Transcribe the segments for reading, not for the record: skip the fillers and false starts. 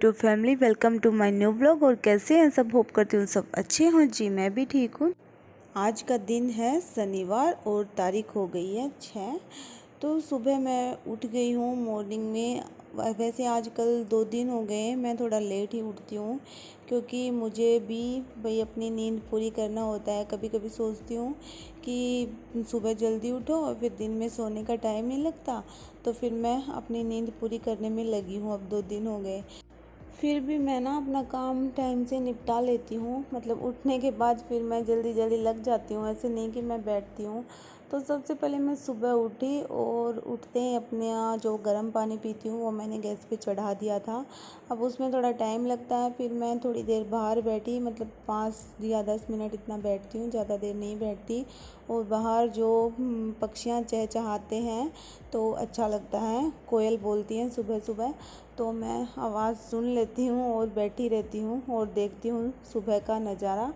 YouTube family, welcome to my new blog. और कैसे हैं सब? होप करती हूँ सब अच्छे हों जी। मैं भी ठीक हूँ। आज का दिन है शनिवार और तारीख हो गई है 6। तो सुबह मैं उठ गई हूँ मॉर्निंग में। वैसे आजकल 2 दिन हो गए हैं मैं थोड़ा लेट ही उठती हूँ, क्योंकि मुझे भी भाई अपनी नींद पूरी करना होता है। कभी कभी सोचती हूँ कि सुबह जल्दी उठो और फिर दिन में सोने का टाइम नहीं लगता, तो फिर मैं अपनी नींद पूरी करने में लगी हूँ। अब 2 दिन हो गए, फिर भी मैं ना अपना काम टाइम से निपटा लेती हूँ। मतलब उठने के बाद फिर मैं जल्दी जल्दी लग जाती हूँ, ऐसे नहीं कि मैं बैठती हूँ। तो सबसे पहले मैं सुबह उठी और उठते ही अपने यहाँ जो गर्म पानी पीती हूँ वो मैंने गैस पे चढ़ा दिया था। अब उसमें थोड़ा टाइम लगता है, फिर मैं थोड़ी देर बाहर बैठी, मतलब 5 या 10 मिनट इतना बैठती हूँ, ज़्यादा देर नहीं बैठती। और बाहर जो पक्षियाँ चहचहाते हैं तो अच्छा लगता है, कोयल बोलती हैं सुबह सुबह, तो मैं आवाज़ सुन लेती हूँ और बैठी रहती हूँ और देखती हूँ सुबह का नज़ारा।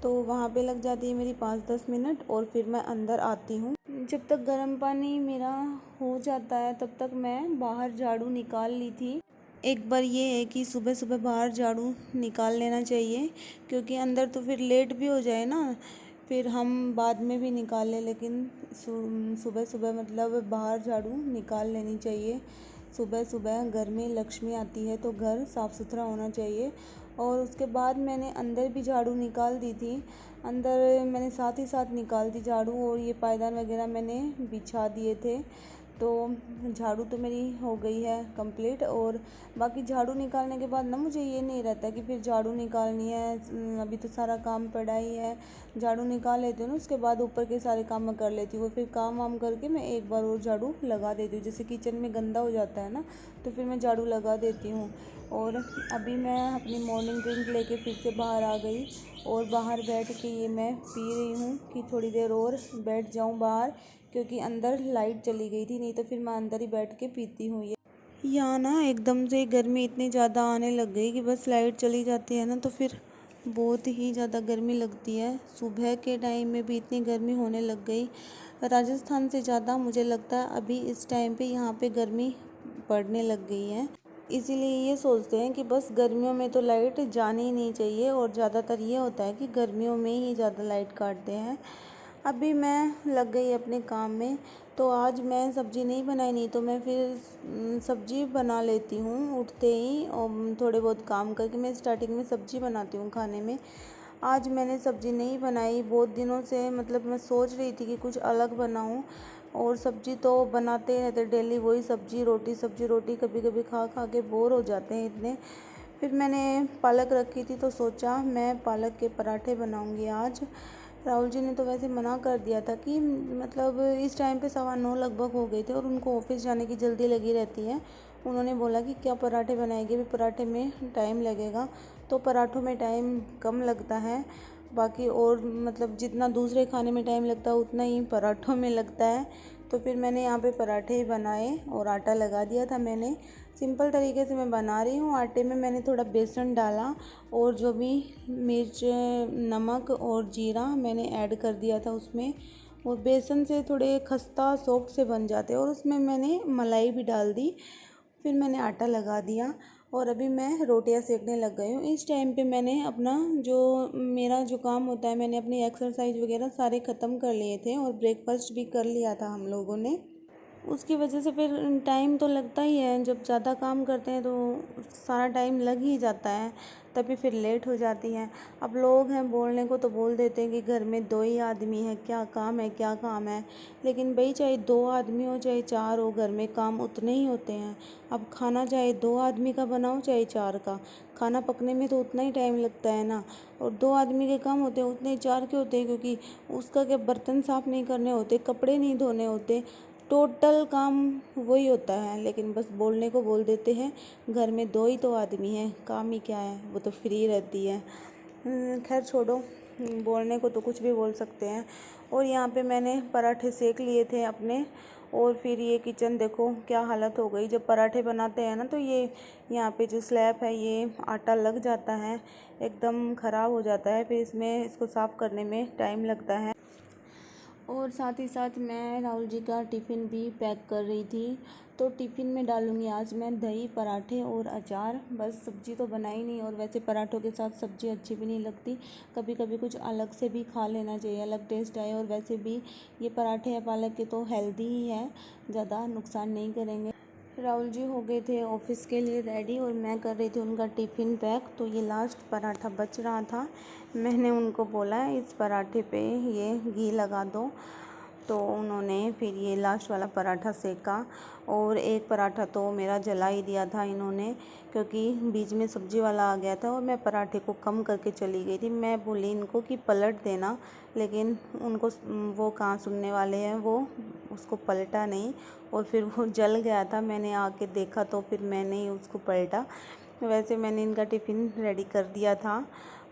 तो वहाँ पे लग जाती है मेरी 5-10 मिनट और फिर मैं अंदर आती हूँ। जब तक गर्म पानी मेरा हो जाता है तब तक मैं बाहर झाड़ू निकाल ली थी। एक बार ये है कि सुबह सुबह बाहर झाड़ू निकाल लेना चाहिए, क्योंकि अंदर तो फिर लेट भी हो जाए ना, फिर हम बाद में भी निकाल लें, लेकिन सुबह सुबह मतलब बाहर झाड़ू निकाल लेनी चाहिए। सुबह सुबह घर में लक्ष्मी आती है तो घर साफ़ सुथरा होना चाहिए। और उसके बाद मैंने अंदर भी झाड़ू निकाल दी थी। अंदर मैंने साथ ही साथ निकाल दी झाड़ू, और ये पायदान वगैरह मैंने बिछा दिए थे। तो झाड़ू तो मेरी हो गई है कंप्लीट। और बाकी झाड़ू निकालने के बाद ना मुझे ये नहीं रहता कि फिर झाड़ू निकालनी है, अभी तो सारा काम पड़ा ही है। झाड़ू निकाल लेती हूँ ना, उसके बाद ऊपर के सारे काम मैं कर लेती हूँ। फिर काम वाम करके मैं एक बार और झाड़ू लगा देती हूँ। जैसे किचन में गंदा हो जाता है ना, तो फिर मैं झाड़ू लगा देती हूँ। और अभी मैं अपनी मॉर्निंग ड्रिंक लेके फिर से बाहर आ गई, और बाहर बैठ के ये मैं पी रही हूँ कि थोड़ी देर और बैठ जाऊँ बाहर, क्योंकि अंदर लाइट चली गई थी, नहीं तो फिर मैं अंदर ही बैठ के पीती हूँ। ये यहाँ ना एकदम से गर्मी इतनी ज़्यादा आने लग गई कि बस लाइट चली जाती है ना तो फिर बहुत ही ज़्यादा गर्मी लगती है। सुबह के टाइम में भी इतनी गर्मी होने लग गई। राजस्थान से ज़्यादा मुझे लगता है अभी इस टाइम पे यहाँ पे गर्मी पड़ने लग गई है। इसीलिए ये सोचते हैं कि बस गर्मियों में तो लाइट जानी ही नहीं चाहिए, और ज़्यादातर ये होता है कि गर्मियों में ही ज़्यादा लाइट काटते हैं। अभी मैं लग गई अपने काम में। तो आज मैं सब्ज़ी नहीं बनाई, नहीं तो मैं फिर सब्ज़ी बना लेती हूँ उठते ही, और थोड़े बहुत काम करके मैं स्टार्टिंग में सब्ज़ी बनाती हूँ खाने में। आज मैंने सब्ज़ी नहीं बनाई बहुत दिनों से, मतलब मैं सोच रही थी कि कुछ अलग बनाऊँ। और सब्ज़ी तो बनाते रहते डेली, वही सब्ज़ी रोटी, कभी कभी खा खा के बोर हो जाते हैं इतने। फिर मैंने पालक रखी थी तो सोचा मैं पालक के पराठे बनाऊंगी आज। राहुल जी ने तो वैसे मना कर दिया था कि मतलब इस टाइम पे 9:15 लगभग हो गए थे और उनको ऑफिस जाने की जल्दी लगी रहती है। उन्होंने बोला कि क्या पराठे बनाएंगे, भी पराठे में टाइम लगेगा। तो पराठों में टाइम कम लगता है, बाकी और मतलब जितना दूसरे खाने में टाइम लगता है उतना ही पराठों में लगता है। तो फिर मैंने यहाँ पे पराठे ही बनाए और आटा लगा दिया था मैंने। सिंपल तरीके से मैं बना रही हूँ। आटे में मैंने थोड़ा बेसन डाला, और जो भी मिर्च, नमक और जीरा मैंने ऐड कर दिया था उसमें। और बेसन से थोड़े खस्ता सॉफ्ट से बन जाते हैं, और उसमें मैंने मलाई भी डाल दी। फिर मैंने आटा लगा दिया और अभी मैं रोटियां सेकने लग गई हूँ। इस टाइम पे मैंने अपना जो मेरा जो काम होता है, मैंने अपनी एक्सरसाइज वगैरह सारे ख़त्म कर लिए थे, और ब्रेकफास्ट भी कर लिया था हम लोगों ने। उसकी वजह से फिर टाइम तो लगता ही है, जब ज़्यादा काम करते हैं तो सारा टाइम लग ही जाता है, तभी फिर लेट हो जाती हैं। अब लोग हैं बोलने को तो बोल देते हैं कि घर में 2 ही आदमी हैं, क्या काम है क्या काम है। लेकिन भाई चाहे 2 आदमी हो चाहे 4 हो, घर में काम उतने ही होते हैं। अब खाना चाहे 2 आदमी का बनाओ चाहे 4 का, खाना पकने में तो उतना ही टाइम लगता है ना। और 2 आदमी के काम होते हैं उतने ही 4 के होते हैं, क्योंकि उसका क्या बर्तन साफ़ नहीं करने होते, कपड़े नहीं धोने होते, टोटल काम वही होता है। लेकिन बस बोलने को बोल देते हैं घर में 2 ही तो आदमी हैं, काम ही क्या है, वो तो फ्री रहती है। खैर छोड़ो, बोलने को तो कुछ भी बोल सकते हैं। और यहाँ पे मैंने पराठे सेक लिए थे अपने, और फिर ये किचन देखो क्या हालत हो गई। जब पराठे बनाते हैं ना तो ये यहाँ पे जो स्लैब है ये आटा लग जाता है, एकदम ख़राब हो जाता है, फिर इसको साफ़ करने में टाइम लगता है। और साथ ही साथ मैं राहुल जी का टिफ़िन भी पैक कर रही थी। तो टिफ़िन में डालूँगी आज मैं दही, पराठे और अचार। बस सब्ज़ी तो बनाई नहीं, और वैसे पराठों के साथ सब्ज़ी अच्छी भी नहीं लगती। कभी कभी कुछ अलग से भी खा लेना चाहिए, अलग टेस्ट आए। और वैसे भी ये पराठे या पालक के तो हेल्दी ही है, ज़्यादा नुकसान नहीं करेंगे। राहुल जी हो गए थे ऑफिस के लिए रेडी, और मैं कर रही थी उनका टिफ़िन पैक। तो ये लास्ट पराठा बच रहा था, मैंने उनको बोला इस पराठे पे ये घी लगा दो। तो उन्होंने फिर ये लास्ट वाला पराठा सेका, और एक पराठा तो मेरा जला ही दिया था इन्होंने, क्योंकि बीच में सब्ज़ी वाला आ गया था और मैं पराठे को कम करके चली गई थी। मैं बोली इनको कि पलट देना, लेकिन उनको वो कहाँ सुनने वाले हैं, वो उसको पलटा नहीं, और फिर वो जल गया था। मैंने आके देखा तो फिर मैंने ही उसको पलटा। वैसे मैंने इनका टिफ़िन रेडी कर दिया था,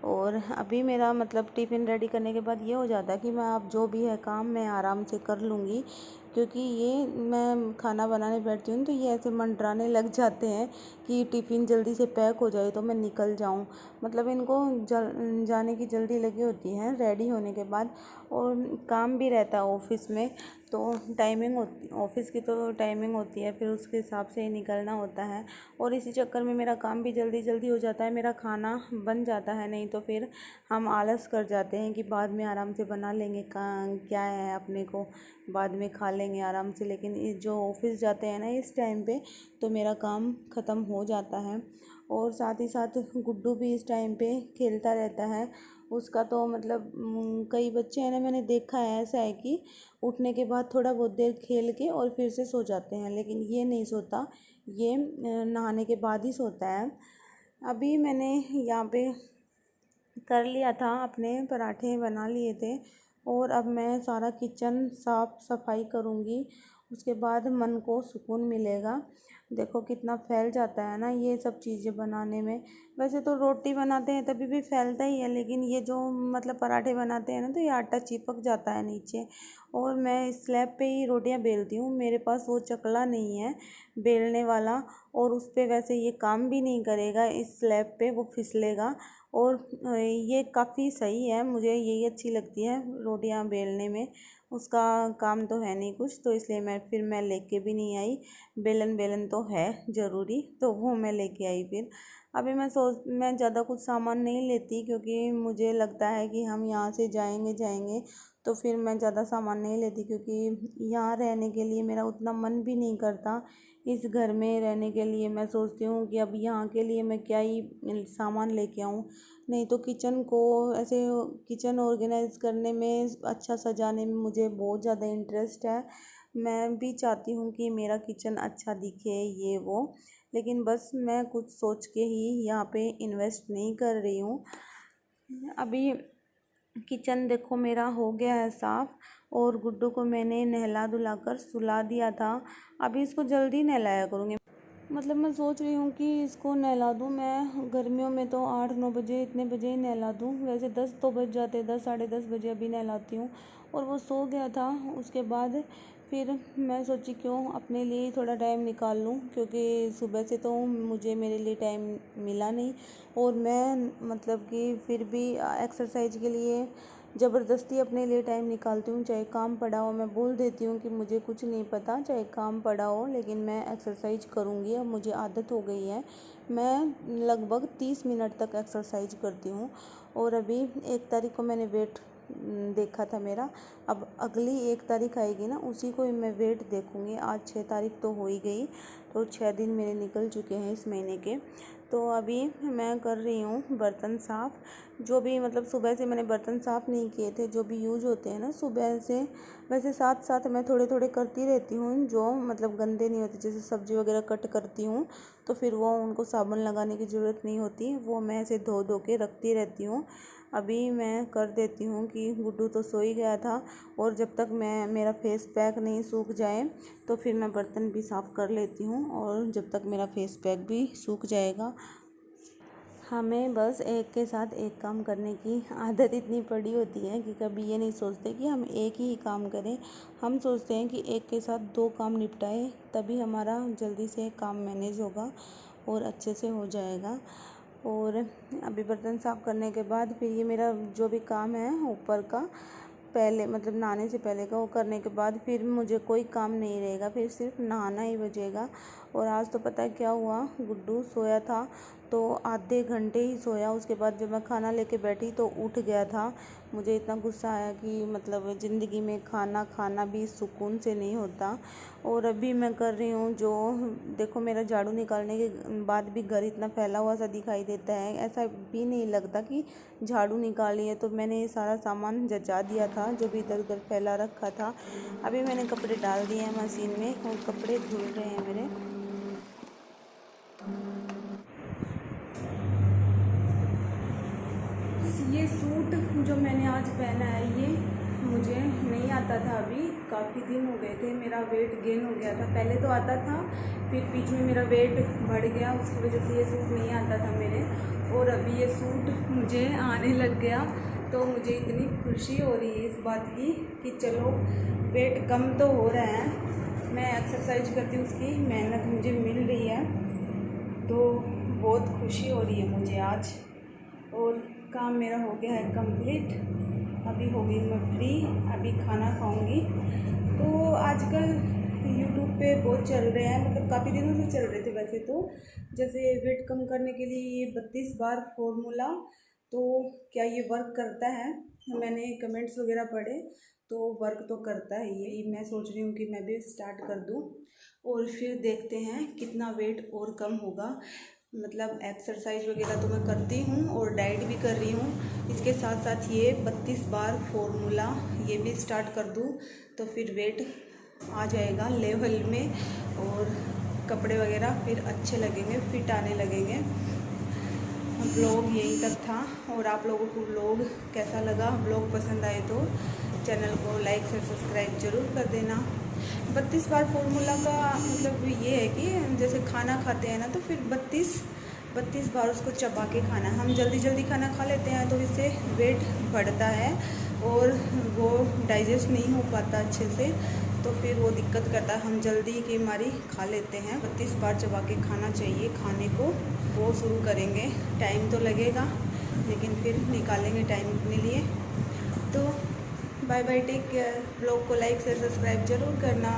और अभी मेरा मतलब टिफ़िन रेडी करने के बाद ये हो जाता है कि मैं अब जो भी है काम मैं आराम से कर लूँगी, क्योंकि ये मैं खाना बनाने बैठती हूँ तो ये ऐसे मंडराने लग जाते हैं कि टिफ़िन जल्दी से पैक हो जाए तो मैं निकल जाऊँ। मतलब इनको जाने की जल्दी लगी होती है रेडी होने के बाद, और काम भी रहता है ऑफिस में। तो टाइमिंग होती ऑफ़िस की तो टाइमिंग होती है, फिर उसके हिसाब से ही निकलना होता है। और इसी चक्कर में मेरा काम भी जल्दी जल्दी हो जाता है, मेरा खाना बन जाता है। नहीं तो फिर हम आलस कर जाते हैं कि बाद में आराम से बना लेंगे, क्या है अपने को, बाद में खा लेंगे आराम से। लेकिन जो ऑफिस जाते हैं ना इस टाइम पे, तो मेरा काम ख़त्म हो जाता है। और साथ ही साथ गुड्डू भी इस टाइम पे खेलता रहता है। उसका तो मतलब कई बच्चे हैं ना, मैंने देखा है ऐसा है कि उठने के बाद थोड़ा बहुत देर खेल के और फिर से सो जाते हैं, लेकिन ये नहीं सोता, ये नहाने के बाद ही सोता है। अभी मैंने यहाँ पे कर लिया था, अपने पराठे बना लिए थे, और अब मैं सारा किचन साफ़ सफाई करूँगी। उसके बाद मन को सुकून मिलेगा। देखो कितना फैल जाता है ना ये सब चीज़ें बनाने में। वैसे तो रोटी बनाते हैं तभी भी फैलता ही है, लेकिन ये जो मतलब पराठे बनाते हैं ना, तो ये आटा चिपक जाता है नीचे। और मैं स्लैब पे ही रोटियां बेलती हूँ, मेरे पास वो चकला नहीं है बेलने वाला, और उस पे वैसे ये काम भी नहीं करेगा, इस स्लैब पे वो फिसलेगा। और ये काफ़ी सही है, मुझे यही अच्छी लगती है रोटियां बेलने में। उसका काम तो है नहीं कुछ, तो इसलिए मैं लेके भी नहीं आई। बेलन बेलन तो है ज़रूरी, तो वो मैं लेके आई फिर। अभी मैं ज़्यादा कुछ सामान नहीं लेती, क्योंकि मुझे लगता है कि हम यहाँ से जाएंगे तो फिर मैं ज़्यादा सामान नहीं लेती, क्योंकि यहाँ रहने के लिए मेरा उतना मन भी नहीं करता। इस घर में रहने के लिए मैं सोचती हूँ कि अब यहाँ के लिए मैं क्या ही सामान लेके आऊँ। नहीं तो किचन को ऐसे किचन ऑर्गेनाइज करने में, अच्छा सजाने में मुझे बहुत ज़्यादा इंटरेस्ट है। मैं भी चाहती हूँ कि मेरा किचन अच्छा दिखे ये वो, लेकिन बस मैं कुछ सोच के ही यहाँ पे इन्वेस्ट नहीं कर रही हूँ। अभी किचन देखो मेरा हो गया है साफ़, और गुड्डू को मैंने नहला धुलाकर सुला दिया था। अभी इसको जल्दी नहलाया करूँगी। मतलब मैं सोच रही हूँ कि इसको नहला दूँ मैं, गर्मियों में तो 8-9 बजे इतने बजे ही नहला दूँ। वैसे 10 तो बज जाते, 10 साढ़े 10 बजे अभी नहलाती हूँ। और वो सो गया था। उसके बाद फिर मैं सोची क्यों अपने लिए थोड़ा टाइम निकाल लूँ, क्योंकि सुबह से तो मुझे मेरे लिए टाइम मिला नहीं। और मैं मतलब कि फिर भी एक्सरसाइज के लिए ज़बरदस्ती अपने लिए टाइम निकालती हूँ, चाहे काम पड़ा हो। मैं बोल देती हूँ कि मुझे कुछ नहीं पता, चाहे काम पड़ा हो, लेकिन मैं एक्सरसाइज करूँगी। अब मुझे आदत हो गई है, मैं लगभग 30 मिनट तक एक्सरसाइज करती हूँ। और अभी 1 तारीख को मैंने वेट देखा था मेरा। अब अगली 1 तारीख आएगी ना, उसी को मैं वेट देखूँगी। आज 6 तारीख तो हो ही गई, तो 6 दिन मेरे निकल चुके हैं इस महीने के। तो अभी मैं कर रही हूँ बर्तन साफ़। जो भी मतलब सुबह से मैंने बर्तन साफ़ नहीं किए थे, जो भी यूज़ होते हैं ना सुबह से। वैसे साथ साथ मैं थोड़े थोड़े करती रहती हूँ, जो मतलब गंदे नहीं होते। जैसे सब्ज़ी वगैरह कट करती हूँ तो फिर वो उनको साबुन लगाने की ज़रूरत नहीं होती, वो मैं ऐसे धो धो के रखती रहती हूँ। अभी मैं कर देती हूँ कि गुड्डू तो सो ही गया था, और जब तक मेरा फेस पैक नहीं सूख जाए तो फिर मैं बर्तन भी साफ़ कर लेती हूँ। और जब तक मेरा फेस पैक भी सूख जाएगा, हमें बस एक के साथ एक काम करने की आदत इतनी पड़ी होती है कि कभी ये नहीं सोचते कि हम एक ही काम करें। हम सोचते हैं कि एक के साथ 2 काम निपटाएं, तभी हमारा जल्दी से काम मैनेज होगा और अच्छे से हो जाएगा। और अभी बर्तन साफ़ करने के बाद फिर ये मेरा जो भी काम है ऊपर का, पहले मतलब नहाने से पहले का वो करने के बाद फिर मुझे कोई काम नहीं रहेगा, फिर सिर्फ नहाना ही बचेगा। और आज तो पता है क्या हुआ, गुड्डू सोया था तो आधे घंटे ही सोया, उसके बाद जब मैं खाना लेके बैठी तो उठ गया था। मुझे इतना गुस्सा आया कि मतलब ज़िंदगी में खाना भी सुकून से नहीं होता। और अभी मैं कर रही हूँ जो, देखो मेरा झाड़ू निकालने के बाद भी घर इतना फैला हुआ सा दिखाई देता है, ऐसा भी नहीं लगता कि झाड़ू निकाली है। तो मैंने ये सारा सामान जचा दिया था जो भी इधर उधर फैला रखा था। अभी मैंने कपड़े डाल दिए हैं मशीन में और कपड़े धुल रहे हैं मेरे। ये सूट जो मैंने आज पहना है ये मुझे नहीं आता था, अभी काफ़ी दिन हो गए थे, मेरा वेट गेन हो गया था। पहले तो आता था, फिर बीच में मेरा वेट बढ़ गया, उसकी वजह से ये सूट नहीं आता था मेरे। और अभी ये सूट मुझे आने लग गया, तो मुझे इतनी खुशी हो रही है इस बात की कि चलो वेट कम तो हो रहा है। मैं एक्सरसाइज करती हूँ, उसकी मेहनत मुझे मिल रही है, तो बहुत खुशी हो रही है मुझे आज। और काम मेरा हो गया है कंप्लीट, अभी हो गई मैं फ्री, अभी खाना खाऊंगी। तो आजकल यूट्यूब पे बहुत चल रहे हैं, मतलब काफ़ी दिनों से चल रहे थे वैसे तो, जैसे वेट कम करने के लिए ये 32 बार फॉर्मूला, तो क्या ये वर्क करता है? मैंने कमेंट्स वगैरह पढ़े तो वर्क तो करता है ये। मैं सोच रही हूँ कि मैं भी स्टार्ट कर दूँ और फिर देखते हैं कितना वेट और कम होगा। मतलब एक्सरसाइज वगैरह तो मैं करती हूँ और डाइट भी कर रही हूँ, इसके साथ साथ ये 32 बार फॉर्मूला ये भी स्टार्ट कर दूँ तो फिर वेट आ जाएगा लेवल में और कपड़े वगैरह फिर अच्छे लगेंगे, फिट आने लगेंगे। ब्लॉग यहीं तक था, और आप लोगों को ब्लॉग कैसा लगा? ब्लॉग पसंद आए तो चैनल को लाइक से सब्सक्राइब ज़रूर कर देना। 32 बार फॉर्मूला का मतलब ये है कि जैसे खाना खाते हैं ना, तो फिर 32 बार उसको चबा के खाना। हम जल्दी खाना खा लेते हैं तो इससे वेट बढ़ता है और वो डाइजेस्ट नहीं हो पाता अच्छे से, तो फिर वो दिक्कत करता है। हम जल्दी की मारी खा लेते हैं, 32 बार चबा के खाना चाहिए। खाने को वो शुरू करेंगे, टाइम तो लगेगा लेकिन फिर निकालेंगे टाइम अपने लिए। तो bye bye, take care. Blog को लाइक से सब्सक्राइब ज़रूर करना।